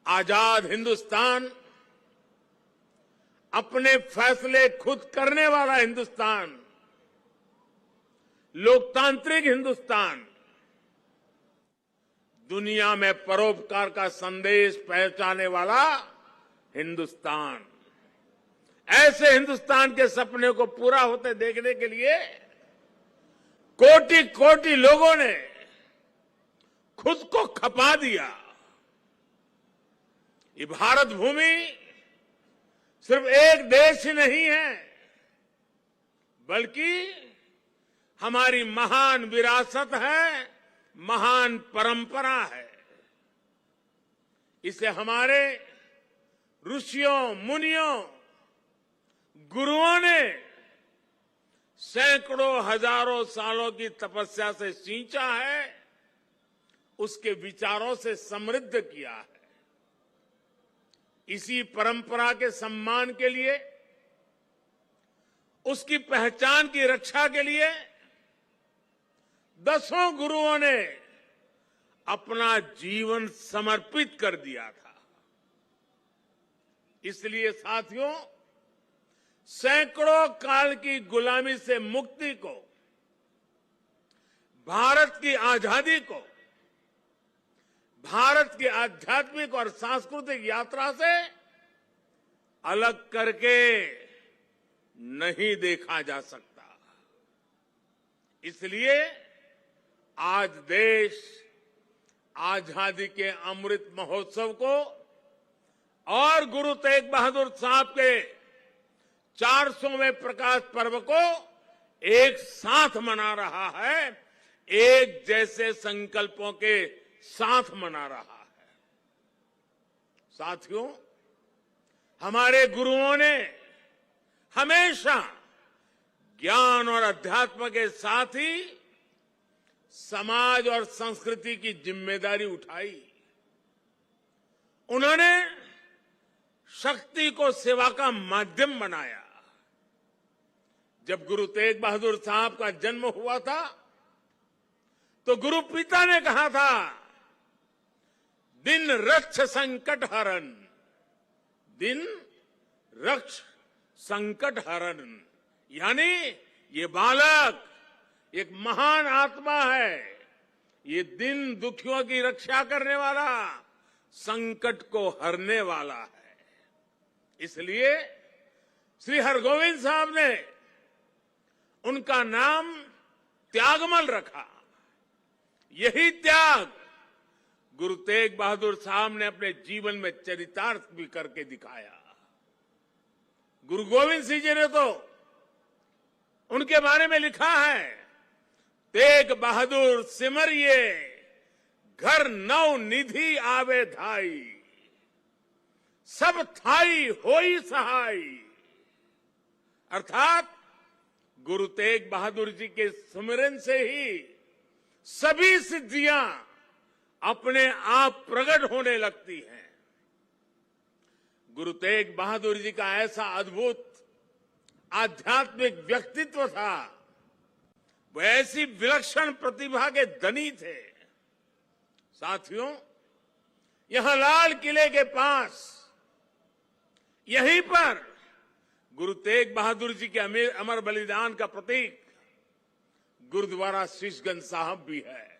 आजाद हिंदुस्तान, अपने फैसले खुद करने वाला हिंदुस्तान, लोकतांत्रिक हिंदुस्तान, दुनिया में परोपकार का संदेश पहुंचाने वाला हिंदुस्तान। ऐसे हिंदुस्तान के सपने को पूरा होते देखने के लिए कोटि कोटि लोगों ने खुद को खपा दिया। ये भारत भूमि सिर्फ एक देश ही नहीं है, बल्कि हमारी महान विरासत है, महान परंपरा है। इसे हमारे ऋषियों, मुनियों, गुरुओं ने सैकड़ों हजारों सालों की तपस्या से सींचा है, उसके विचारों से समृद्ध किया है। इसी परंपरा के सम्मान के लिए, उसकी पहचान की रक्षा के लिए दसों गुरुओं ने अपना जीवन समर्पित कर दिया था। इसलिए साथियों, सैकड़ों काल की गुलामी से मुक्ति को, भारत की आजादी को, भारत की आध्यात्मिक और सांस्कृतिक यात्रा से अलग करके नहीं देखा जा सकता। इसलिए आज देश आजादी के अमृत महोत्सव को और गुरु तेग बहादुर साहब के 400वें प्रकाश पर्व को एक साथ मना रहा है, एक जैसे संकल्पों के साथ मना रहा है। साथियों, हमारे गुरुओं ने हमेशा ज्ञान और अध्यात्म के साथ ही समाज और संस्कृति की जिम्मेदारी उठाई। उन्होंने शक्ति को सेवा का माध्यम बनाया। जब गुरु तेग बहादुर साहब का जन्म हुआ था, तो गुरु पिता ने कहा था, दिन रक्ष संकट हरण, दिन रक्ष संकट हरण, यानी ये बालक एक महान आत्मा है। ये दिन दुखियों की रक्षा करने वाला, संकट को हरने वाला है। इसलिए श्री हरगोविंद साहब ने उनका नाम त्यागमल रखा। यही त्याग गुरु तेग बहादुर साहब ने अपने जीवन में चरितार्थ भी करके दिखाया। गुरु गोविंद सिंह जी ने तो उनके बारे में लिखा है, तेग बहादुर सिमरिए घर नौ निधि आवे धाई, सब थाई होई सहाय। अर्थात गुरु तेग बहादुर जी के सुमिरन से ही सभी सिद्धियां अपने आप प्रकट होने लगती हैं। गुरु तेग बहादुर जी का ऐसा अद्भुत आध्यात्मिक व्यक्तित्व था, वो ऐसी विलक्षण प्रतिभा के धनी थे। साथियों, यहां लाल किले के पास, यहीं पर गुरु तेग बहादुर जी के अमर बलिदान का प्रतीक गुरुद्वारा शीशगंज साहब भी है।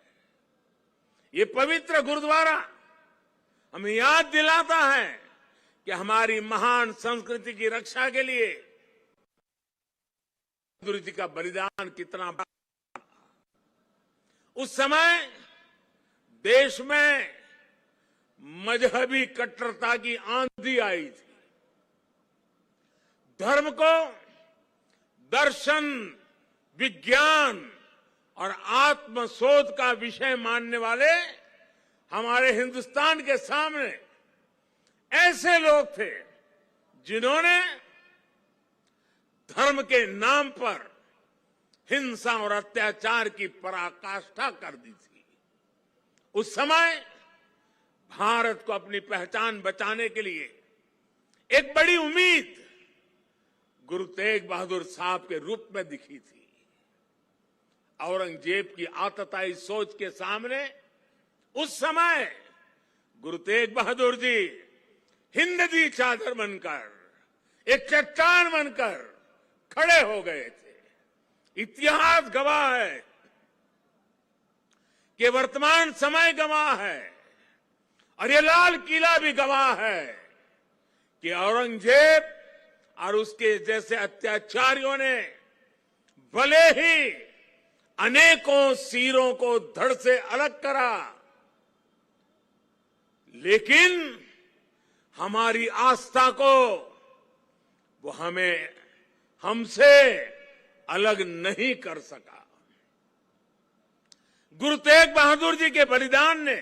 ये पवित्र गुरुद्वारा हमें याद दिलाता है कि हमारी महान संस्कृति की रक्षा के लिए बहादुर जी का बलिदान कितना बड़ा। उस समय देश में मजहबी कट्टरता की आंधी आई थी। धर्म को दर्शन, विज्ञान और आत्मशोध का विषय मानने वाले हमारे हिंदुस्तान के सामने ऐसे लोग थे जिन्होंने धर्म के नाम पर हिंसा और अत्याचार की पराकाष्ठा कर दी थी। उस समय भारत को अपनी पहचान बचाने के लिए एक बड़ी उम्मीद गुरु तेग बहादुर साहब के रूप में दिखी थी। औरंगजेब की आतताई सोच के सामने उस समय गुरु तेग बहादुर जी हिंद दी चादर बनकर एक चट्टान बनकर खड़े हो गए थे। इतिहास गवाह है कि वर्तमान समय गवाह है और ये लाल किला भी गवाह है कि औरंगजेब और उसके जैसे अत्याचारियों ने भले ही अनेकों सिरों को धड़ से अलग करा, लेकिन हमारी आस्था को वो हमसे अलग नहीं कर सका। गुरु तेग बहादुर जी के बलिदान ने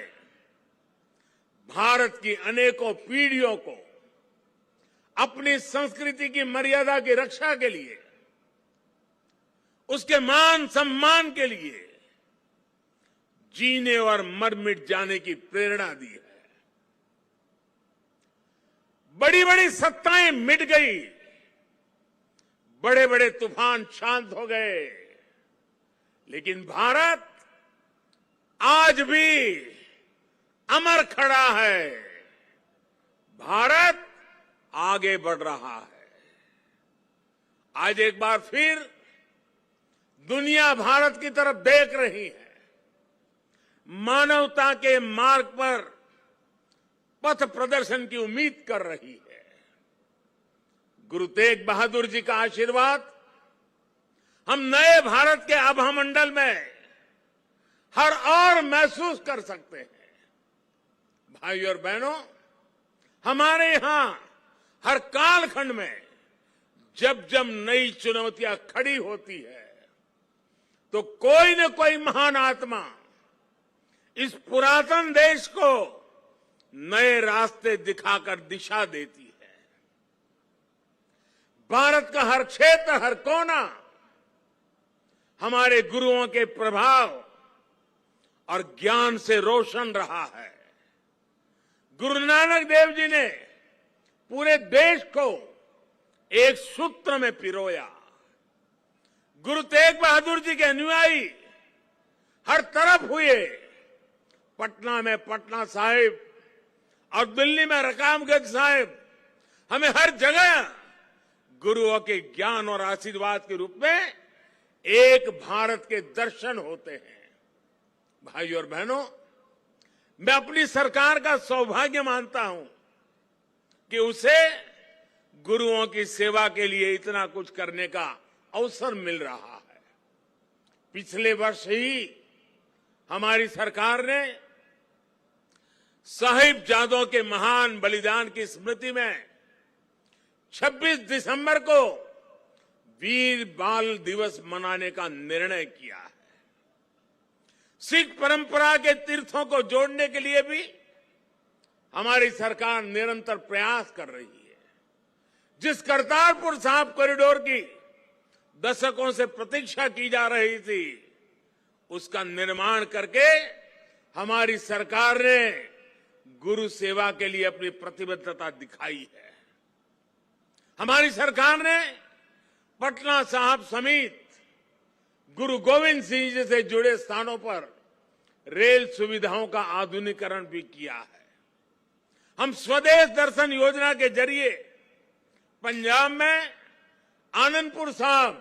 भारत की अनेकों पीढ़ियों को अपनी संस्कृति की मर्यादा की रक्षा के लिए, उसके मान सम्मान के लिए जीने और मर मिट जाने की प्रेरणा दी है। बड़ी बड़ी सत्ताएं मिट गई, बड़े बड़े तूफान शांत हो गए, लेकिन भारत आज भी अमर खड़ा है। भारत आगे बढ़ रहा है। आज एक बार फिर दुनिया भारत की तरफ देख रही है। मानवता के मार्ग पर पथ प्रदर्शन की उम्मीद कर रही है। गुरु तेग बहादुर जी का आशीर्वाद हम नए भारत के आभामंडल में हर और महसूस कर सकते हैं। भाइयों और बहनों, हमारे यहां हर कालखंड में जब जब नई चुनौतियां खड़ी होती है तो कोई न कोई महान आत्मा इस पुरातन देश को नए रास्ते दिखाकर दिशा देती है। भारत का हर क्षेत्र, हर कोना हमारे गुरुओं के प्रभाव और ज्ञान से रोशन रहा है। गुरु नानक देव जी ने पूरे देश को एक सूत्र में पिरोया। गुरु तेग बहादुर जी के अनुयायी हर तरफ हुए। पटना में पटना साहिब और दिल्ली में रकाबगंज साहिब, हमें हर जगह गुरुओं के ज्ञान और आशीर्वाद के रूप में एक भारत के दर्शन होते हैं। भाइयों और बहनों, मैं अपनी सरकार का सौभाग्य मानता हूं कि उसे गुरुओं की सेवा के लिए इतना कुछ करने का अवसर मिल रहा है। पिछले वर्ष ही हमारी सरकार ने साहिबजादों के महान बलिदान की स्मृति में 26 दिसंबर को वीर बाल दिवस मनाने का निर्णय किया है। सिख परंपरा के तीर्थों को जोड़ने के लिए भी हमारी सरकार निरंतर प्रयास कर रही है। जिस करतारपुर साहिब कॉरिडोर की दशकों से प्रतीक्षा की जा रही थी, उसका निर्माण करके हमारी सरकार ने गुरु सेवा के लिए अपनी प्रतिबद्धता दिखाई है। हमारी सरकार ने पटना साहिब समेत गुरु गोविंद सिंह जी से जुड़े स्थानों पर रेल सुविधाओं का आधुनिकीकरण भी किया है। हम स्वदेश दर्शन योजना के जरिए पंजाब में आनंदपुर साहिब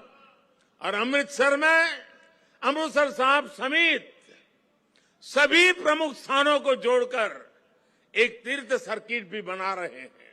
और अमृतसर में अमृतसर साहिब समेत सभी प्रमुख स्थानों को जोड़कर एक तीर्थ सर्किट भी बना रहे हैं।